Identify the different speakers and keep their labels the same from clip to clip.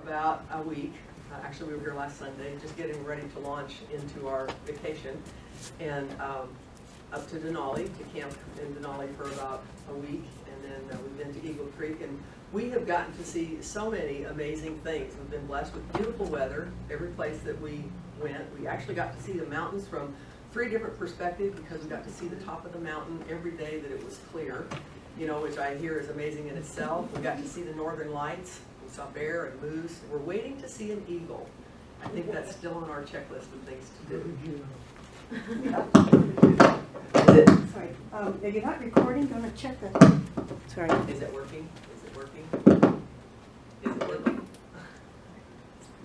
Speaker 1: about a week. Actually, we were here last Sunday, just getting ready to launch into our vacation, and up to Denali, to camp in Denali for about a week, and then we've been to Eagle Creek, and we have gotten to see so many amazing things. We've been blessed with beautiful weather. Every place that we went, we actually got to see the mountains from 3 different perspectives, because we got to see the top of the mountain every day that it was clear, you know, which I hear is amazing in itself. We got to see the northern lights. We saw bear and moose. We're waiting to see an eagle. I think that's still on our checklist of things to do.
Speaker 2: Sorry, if you're not recording, I'm going to check that. Sorry.
Speaker 1: Is it working? Is it working? Is it working?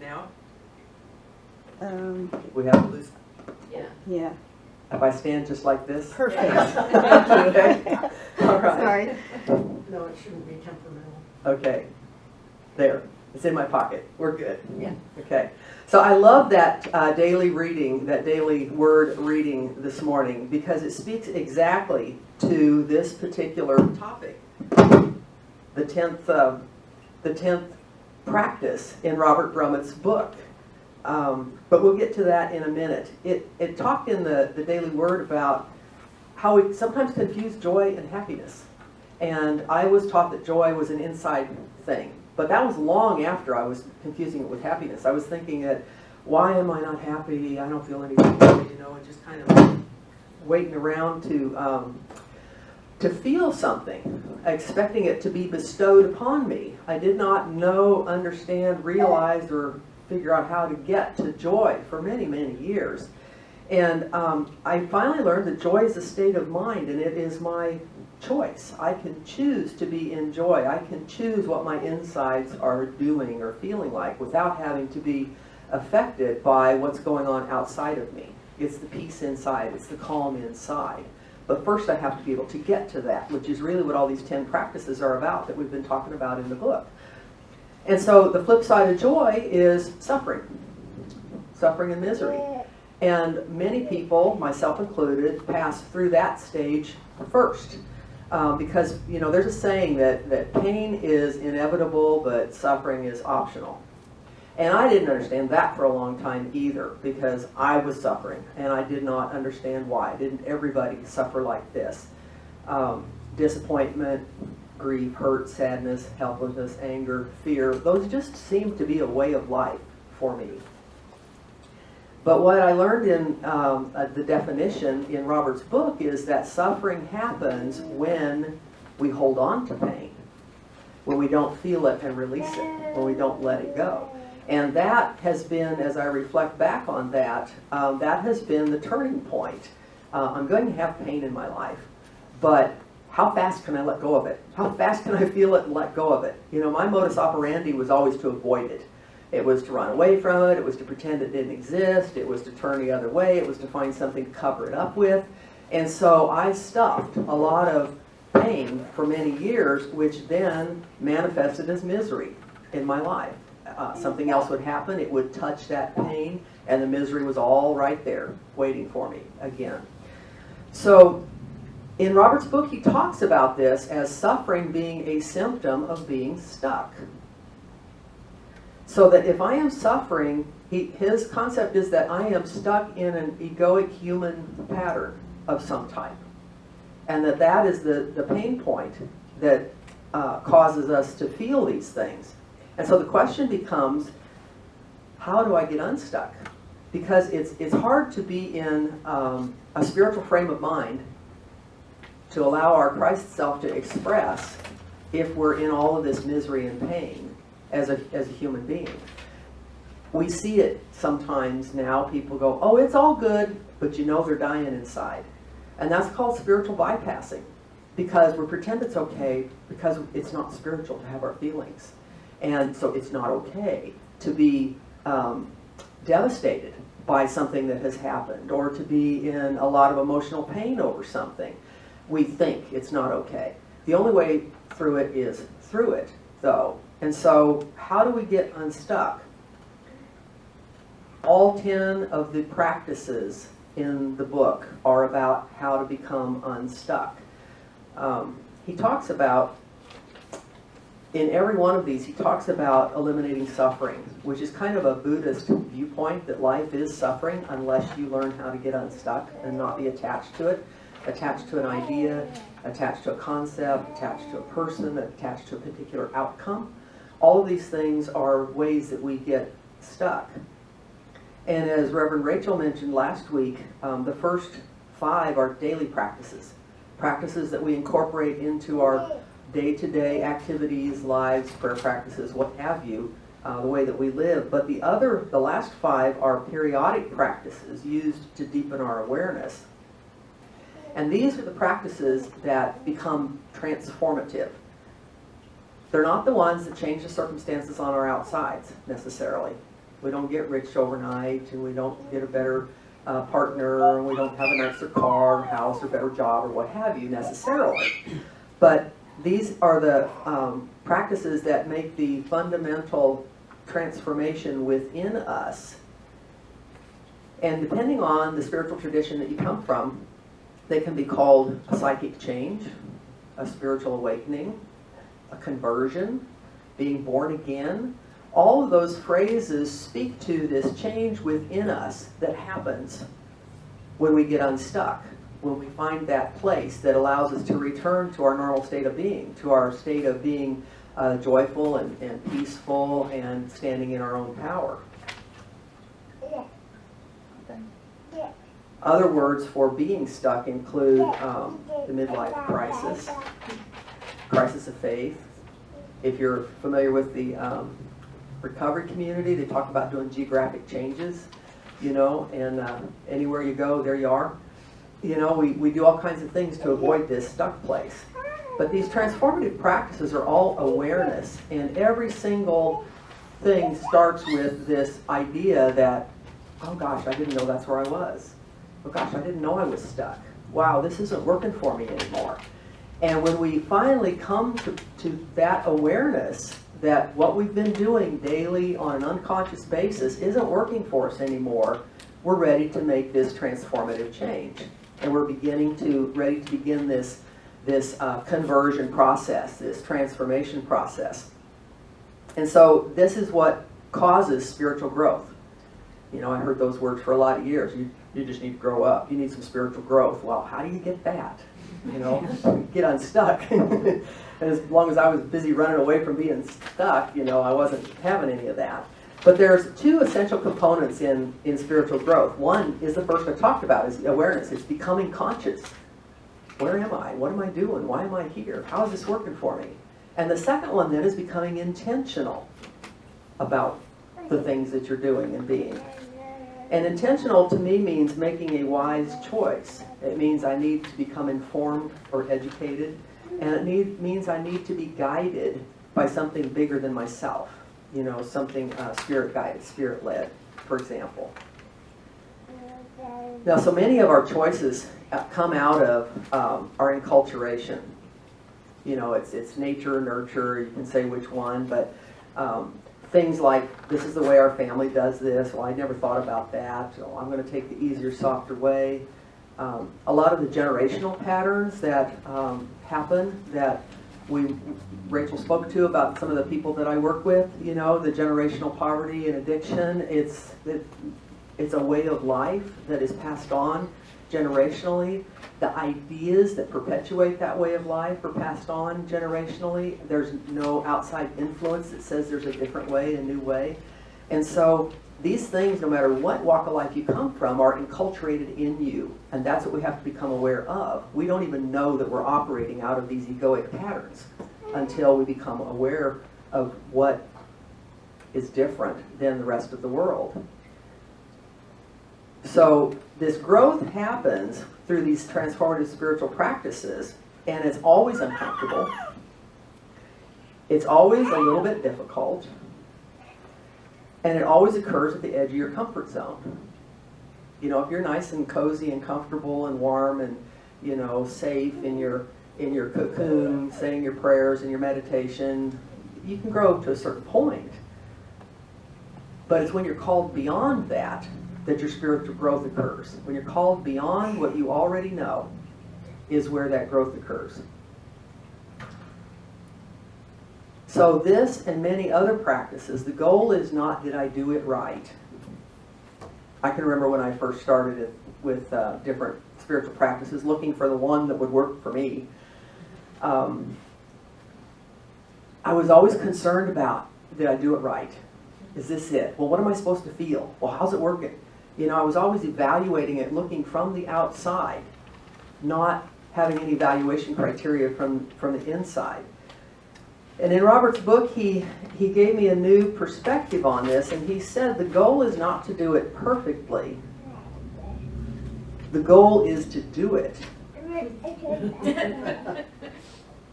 Speaker 1: Now? We have to lose.
Speaker 2: Yeah.
Speaker 1: If I stand just like this?
Speaker 2: Perfect.
Speaker 1: Okay. All right.
Speaker 2: Sorry.
Speaker 3: No, it shouldn't be temperamental.
Speaker 1: Okay. There. It's in my pocket. We're good.
Speaker 3: Yeah.
Speaker 1: Okay. So I love that daily reading, that daily word reading this morning, because it speaks exactly to this particular topic. The 10th practice in Robert Brummett's book. But we'll get to that in a minute. It talked in the daily word about how we sometimes confuse joy and happiness. And I was taught that joy was an inside thing. But that was long after I was confusing it with happiness. I was thinking that, why am I not happy? I don't feel any joy, you know, and just kind of waiting around to feel something, expecting it to be bestowed upon me. I did not know, understand, realize, or figure out how to get to joy for many, many years. And I finally learned that joy is a state of mind, and it is my choice. I can choose to be in joy. I can choose what my insides are doing or feeling like without having to be affected by what's going on outside of me. It's the peace inside. It's the calm inside. But first I have to be able to get to that, which is really what all these 10 practices are about that we've been talking about in the book. And so the flip side of joy is suffering. Suffering and misery. And many people, myself included, pass through that stage first. Because, you know, there's a saying that pain is inevitable, but suffering is optional. And I didn't understand that for a long time either, because I was suffering, and I did not understand why. Didn't everybody suffer like this? Disappointment, grief, hurt, sadness, helplessness, anger, fear, those just seemed to be a way of life for me. But what I learned in the definition in Robert's book is that suffering happens when we hold on to pain, when we don't feel it and release it, when we don't let it go. And that has been, as I reflect back on that, that has been the turning point. I'm going to have pain in my life, but how fast can I let go of it? How fast can I feel it and let go of it? You know, my modus operandi was always to avoid it. It was to run away from it. It was to pretend it didn't exist. It was to turn the other way. It was to find something to cover it up with. And so I stuffed a lot of pain for many years, which then manifested as misery in my life. Something else would happen. It would touch that pain, and the misery was all right there waiting for me again. So in Robert's book, he talks about this as suffering being a symptom of being stuck. So that if I am suffering, his concept is that I am stuck in an egoic human pattern of some type. And that is the pain point that causes us to feel these things. And so the question becomes, how do I get unstuck? Because it's hard to be in a spiritual frame of mind to allow our Christ self to express if we're in all of this misery and pain as a human being. We see it sometimes now. People go, oh, it's all good, but you know they're dying inside. And that's called spiritual bypassing, because we pretend it's okay because it's not spiritual to have our feelings. And so it's not okay to be devastated by something that has happened, or to be in a lot of emotional pain over something. We think it's not okay. The only way through it is through it, though. And so how do we get unstuck? All 10 of the practices in the book are about how to become unstuck. He talks about in every one of these, he talks about eliminating suffering, which is kind of a Buddhist viewpoint that life is suffering unless you learn how to get unstuck and not be attached to it, attached to an idea, attached to a concept, attached to a person, attached to a particular outcome. All of these things are ways that we get stuck. And as Reverend Rachel mentioned last week, the first 5 are daily practices. Practices that we incorporate into our day-to-day activities, lives, prayer practices, what have you, the way that we live. But the last 5 are periodic practices used to deepen our awareness. And these are the practices that become transformative. They're not the ones that change the circumstances on our outsides, necessarily. We don't get rich overnight, and we don't get a better partner, and we don't have a nicer car, or house, or better job, or what have you, necessarily. But these are the practices that make the fundamental transformation within us. And depending on the spiritual tradition that you come from, they can be called a psychic change, a spiritual awakening, a conversion, being born again. All of those phrases speak to this change within us that happens when we get unstuck, when we find that place that allows us to return to our normal state of being, to our state of being joyful and peaceful and standing in our own power. Other words for being stuck include the midlife crisis, crisis of faith. If you're familiar with the recovery community, they talk about doing geographic changes, and anywhere you go, there you are. We do all kinds of things to avoid this stuck place. But these transformative practices are all awareness, and every single thing starts with this idea that, oh gosh, I didn't know that's where I was. Oh gosh, I didn't know I was stuck. Wow, this isn't working for me anymore. And when we finally come to that awareness that what we've been doing daily on an unconscious basis isn't working for us anymore, we're ready to make this transformative change. And we're ready to begin this conversion process, this transformation process. And so this is what causes spiritual growth. I heard those words for a lot of years. You just need to grow up. You need some spiritual growth. Well, how do you get that? Get unstuck. And as long as I was busy running away from being stuck, I wasn't having any of that. But there's 2 essential components in spiritual growth. One is the first I talked about, is awareness. It's becoming conscious. Where am I? What am I doing? Why am I here? How is this working for me? And the second one then is becoming intentional about the things that you're doing and being. And intentional to me means making a wise choice. It means I need to become informed or educated, and it means I need to be guided by something bigger than myself. Something spirit-guided, spirit-led, for example. Now, so many of our choices come out of our enculturation. It's nature, nurture, you can say which one, but things like, this is the way our family does this. Well, I never thought about that. So I'm going to take the easier, softer way. A lot of the generational patterns that happen that Rachel spoke to about some of the people that I work with, the generational poverty and addiction. It's a way of life that is passed on generationally. The ideas that perpetuate that way of life are passed on generationally. There's no outside influence that says there's a different way, a new way. And so these things, no matter what walk of life you come from, are enculturated in you. And that's what we have to become aware of. We don't even know that we're operating out of these egoic patterns until we become aware of what is different than the rest of the world. So this growth happens through these transformative spiritual practices, and it's always uncomfortable. It's always a little bit difficult. And it always occurs at the edge of your comfort zone. If you're nice and cozy and comfortable and warm and, safe in your cocoon, saying your prayers and your meditation, you can grow to a certain point. But it's when you're called beyond that your spiritual growth occurs. When you're called beyond what you already know is where that growth occurs. So this and many other practices, the goal is not that I do it right. I can remember when I first started it with different spiritual practices, looking for the one that would work for me. I was always concerned about, did I do it right? Is this it? Well, what am I supposed to feel? Well, how's it working? You know, I was always evaluating it, looking from the outside, not having any evaluation criteria from the inside. And in Robert's book, he gave me a new perspective on this, and he said the goal is not to do it perfectly. The goal is to do it.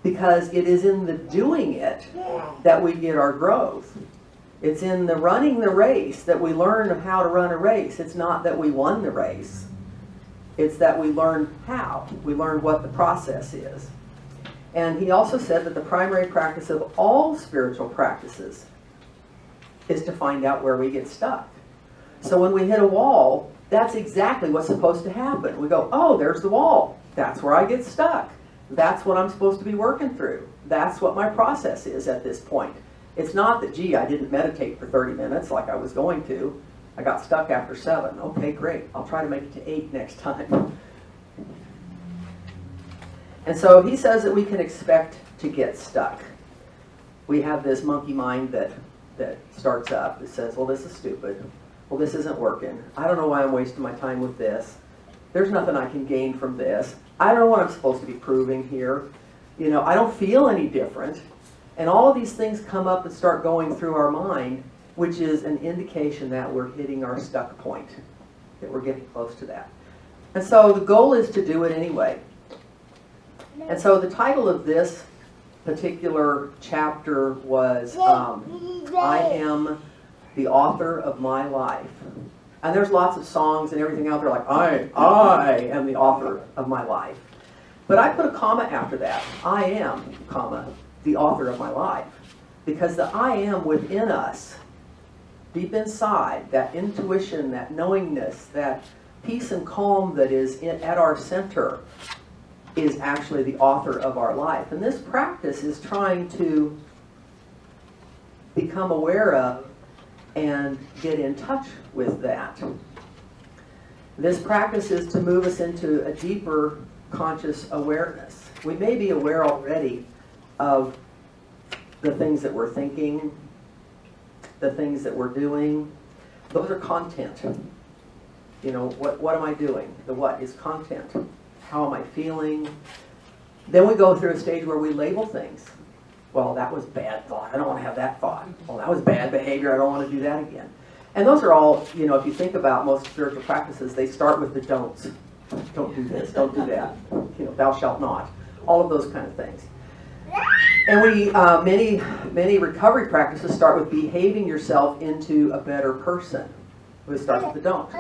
Speaker 1: Because it is in the doing it that we get our growth. It's in the running the race that we learn how to run a race. It's not that we won the race. It's that we learn how. We learn what the process is. And he also said that the primary practice of all spiritual practices is to find out where we get stuck. So when we hit a wall, that's exactly what's supposed to happen. We go, oh, there's the wall. That's where I get stuck. That's what I'm supposed to be working through. That's what my process is at this point. It's not that, gee, I didn't meditate for 30 minutes like I was going to. I got stuck after 7. Okay, great. I'll try to make it to 8 next time. And so he says that we can expect to get stuck. We have this monkey mind that starts up. It says, well, this is stupid. Well, this isn't working. I don't know why I'm wasting my time with this. There's nothing I can gain from this. I don't know what I'm supposed to be proving here. You know, I don't feel any different. And all of these things come up and start going through our mind, which is an indication that we're hitting our stuck point, that we're getting close to that. And so the goal is to do it anyway. And so the title of this particular chapter was I Am the Author of My Life. And there's lots of songs and everything out there like, I am the author of my life. But I put a comma after that. I am, comma, the author of my life. Because the I am within us, deep inside, that intuition, that knowingness, that peace and calm that is at our center is actually the author of our life. And this practice is trying to become aware of and get in touch with that. This practice is to move us into a deeper conscious awareness. We may be aware already of the things that we're thinking, the things that we're doing. Those are content. You know, what am I doing? The what is content. How am I feeling? Then we go through a stage where we label things. Well, that was bad thought. I don't want to have that thought. Well, that was bad behavior. I don't want to do that again. And those are all, you know, if you think about most spiritual practices, they start with the don'ts. Don't do this. Don't do that. You know, thou shalt not. All of those kind of things. And we, many recovery practices start with behaving yourself into a better person. We start with the don't.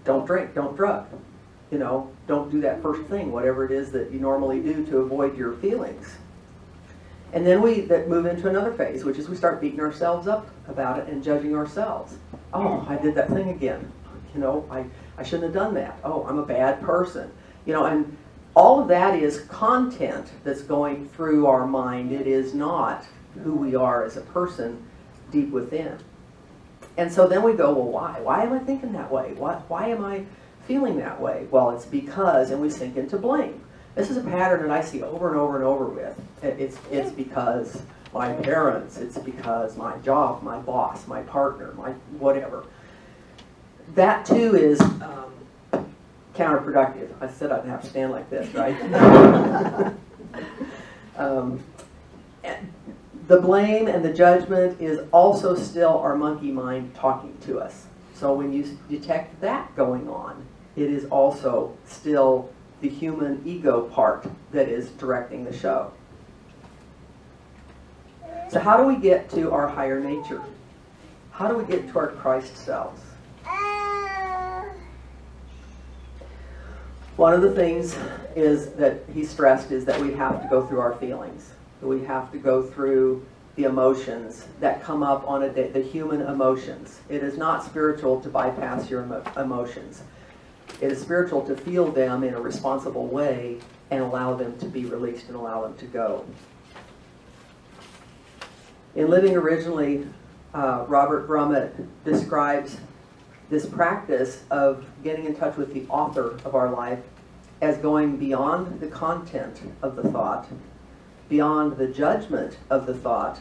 Speaker 1: Don't drink. Don't drug. You know, don't do that first thing, whatever it is that you normally do to avoid your feelings. And then we move into another phase, which is we start beating ourselves up about it and judging ourselves. Oh, I did that thing again. You know, I shouldn't have done that. Oh, I'm a bad person. You know, and all of that is content that's going through our mind. It is not who we are as a person deep within. And so then we go, well, why? Why am I thinking that way? Why am I feeling that way? Well, it's because, and we sink into blame. This is a pattern that I see over and over and over with. It's because my parents, it's because my job, my boss, my partner, my whatever. That too is counterproductive. I said I'd have to stand like this, right? The blame and the judgment is also still our monkey mind talking to us. So when you detect that going on, it is also still the human ego part that is directing the show. So how do we get to our higher nature? How do we get to our Christ selves? One of the things is that he stressed is that we have to go through our feelings. We have to go through the emotions that come up on a day, the human emotions. It is not spiritual to bypass your emotions. It is spiritual to feel them in a responsible way and allow them to be released and allow them to go. In Living Originally, Robert Brummett describes this practice of getting in touch with the author of our life as going beyond the content of the thought, beyond the judgment of the thought,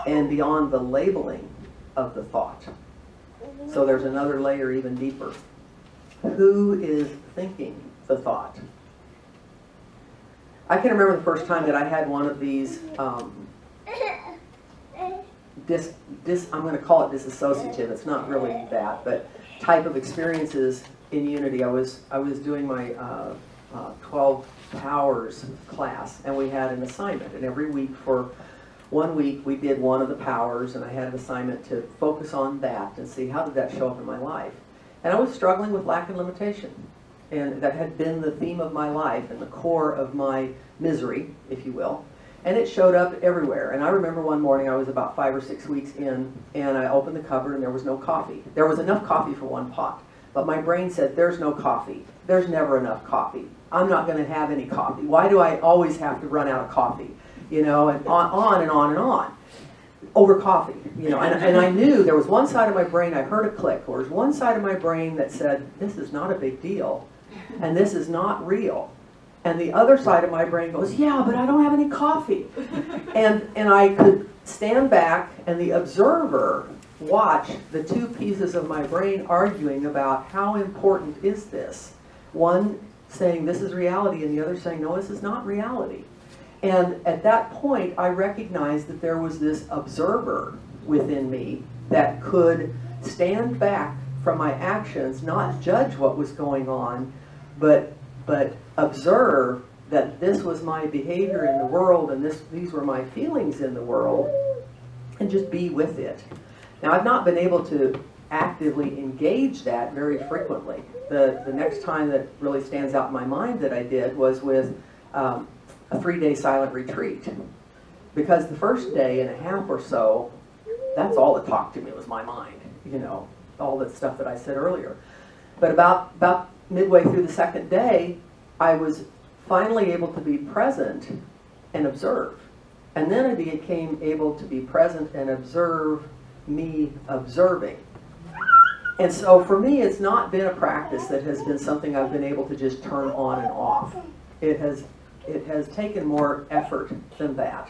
Speaker 1: and beyond the labeling of the thought. So there's another layer even deeper. Who is thinking the thought? I can remember the first time that I had one of these I'm going to call it disassociative. It's not really that, but type of experiences in Unity. I was doing my 12 powers class, and we had an assignment. And every week for 1 week, we did one of the powers, and I had an assignment to focus on that and see how did that show up in my life. And I was struggling with lack and limitation. And that had been the theme of my life and the core of my misery, if you will. And it showed up everywhere. And I remember one morning, I was about 5 or 6 weeks in, and I opened the cupboard and there was no coffee. There was enough coffee for one pot. But my brain said, there's no coffee. There's never enough coffee. I'm not going to have any coffee. Why do I always have to run out of coffee? You know, and on and on and on. Over coffee, you know. And I knew there was one side of my brain, I heard a click. There was one side of my brain that said, this is not a big deal. And this is not real. And the other side of my brain goes, yeah, but I don't have any coffee. And I could stand back and the observer watch the two pieces of my brain arguing about how important is this. One saying this is reality and the other saying no, this is not reality. And at that point I recognized that there was this observer within me that could stand back from my actions, not judge what was going on, but observe that this was my behavior in the world and these were my feelings in the world, and just be with it. Now, I've not been able to actively engage that very frequently. The next time that really stands out in my mind that I did was with a 3-day silent retreat. Because the first day and a half or so, that's all that talked to me was my mind, you know, all the stuff that I said earlier. But about midway through the second day, I was finally able to be present and observe. And then I became able to be present and observe me observing. And so for me, it's not been a practice that has been something I've been able to just turn on and off. It has taken more effort than that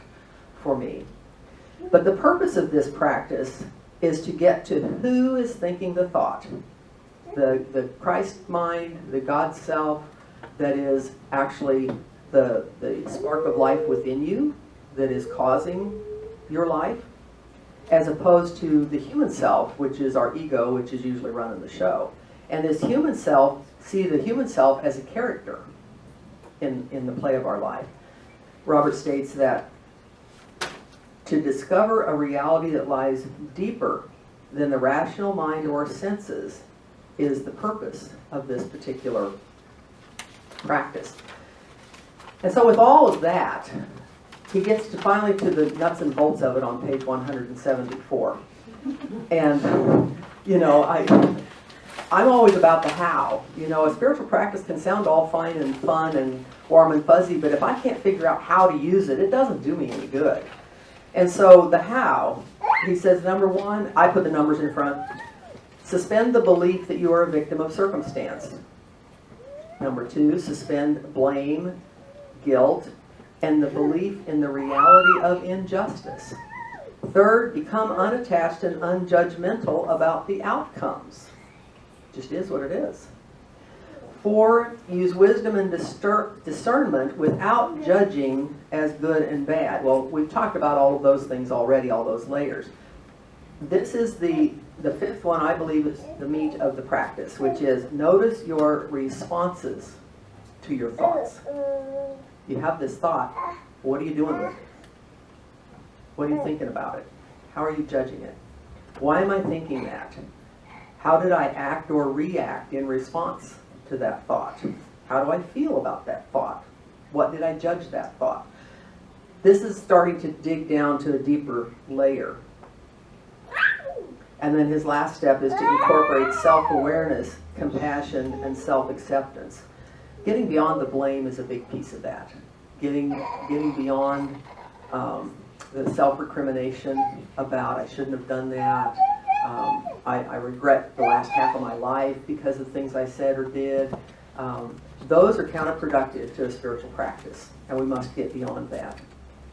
Speaker 1: for me. But the purpose of this practice is to get to who is thinking the thought. The Christ mind, the God self, that is actually the spark of life within you that is causing your life, as opposed to the human self, which is our ego, which is usually running the show. And this human self, see the human self as a character in the play of our life. Robert states that to discover a reality that lies deeper than the rational mind or senses is the purpose of this particular practice. And so with all of that, he gets to finally to the nuts and bolts of it on page 174. And, you know, I'm always about the how. You know, a spiritual practice can sound all fine and fun and warm and fuzzy, but if I can't figure out how to use it, it doesn't do me any good. And so the how, he says, number one, I put the numbers in front. Suspend the belief that you are a victim of circumstance. Number two, suspend blame, guilt, and the belief in the reality of injustice. Third, become unattached and unjudgmental about the outcomes. Just is what it is. 4, use wisdom and discernment without judging as good and bad. Well, we've talked about all of those things already, all those layers. This is the 5th one, I believe, is the meat of the practice, which is notice your responses to your thoughts. You have this thought, what are you doing with it? What are you thinking about it? How are you judging it? Why am I thinking that? How did I act or react in response to that thought? How do I feel about that thought? What did I judge that thought? This is starting to dig down to a deeper layer. And then his last step is to incorporate self-awareness, compassion, and self-acceptance. Getting beyond the blame is a big piece of that. Getting beyond the self-recrimination about I shouldn't have done that. I regret the last half of my life because of things I said or did. Those are counterproductive to a spiritual practice, and we must get beyond that.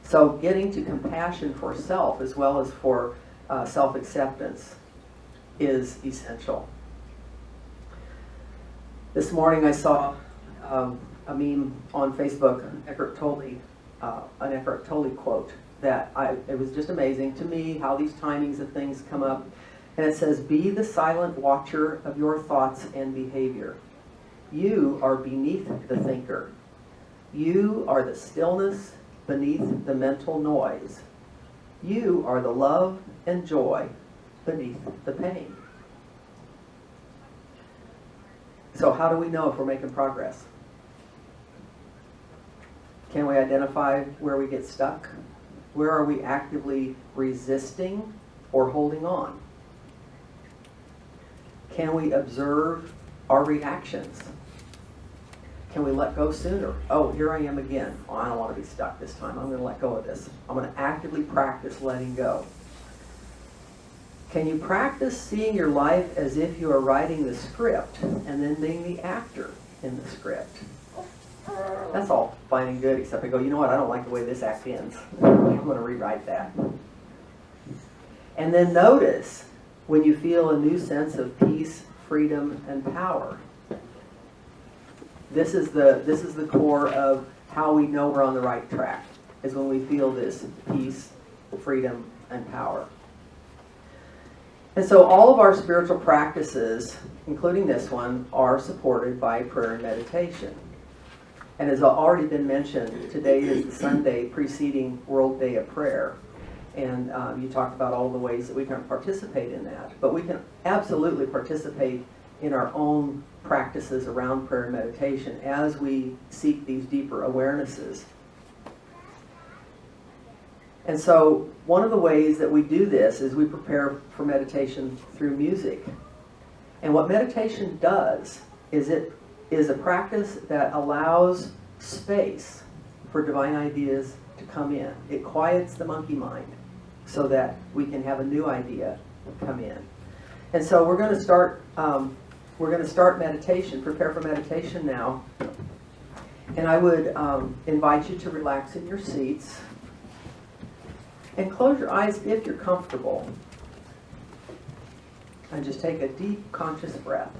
Speaker 1: So getting to compassion for self as well as for self-acceptance is essential. This morning I saw a meme on Facebook, an Eckhart Tolle quote that it was just amazing to me how these timings of things come up. And it says, "Be the silent watcher of your thoughts and behavior. You are beneath the thinker. You are the stillness beneath the mental noise. You are the love and joy beneath the pain." So how do we know if we're making progress? Can we identify where we get stuck? Where are we actively resisting or holding on? Can we observe our reactions? Can we let go sooner? Oh, here I am again. Oh, I don't want to be stuck this time. I'm going to let go of this. I'm going to actively practice letting go. Can you practice seeing your life as if you are writing the script and then being the actor in the script? That's all fine and good, except I go, you know what, I don't like the way this act ends. I'm going to rewrite that. And then notice when you feel a new sense of peace, freedom, and power. This is the core of how we know we're on the right track, is when we feel this peace, freedom, and power. And so all of our spiritual practices, including this one, are supported by prayer and meditation. And as already been mentioned, today is the Sunday preceding World Day of Prayer. And you talked about all the ways that we can participate in that. But we can absolutely participate in our own practices around prayer and meditation as we seek these deeper awarenesses. And so one of the ways that we do this is we prepare for meditation through music. And what meditation does is it is a practice that allows space for divine ideas to come in. It quiets the monkey mind so that we can have a new idea come in. And so we're going to start meditation, prepare for meditation now. And I would invite you to relax in your seats and close your eyes if you're comfortable. And just take a deep, conscious breath.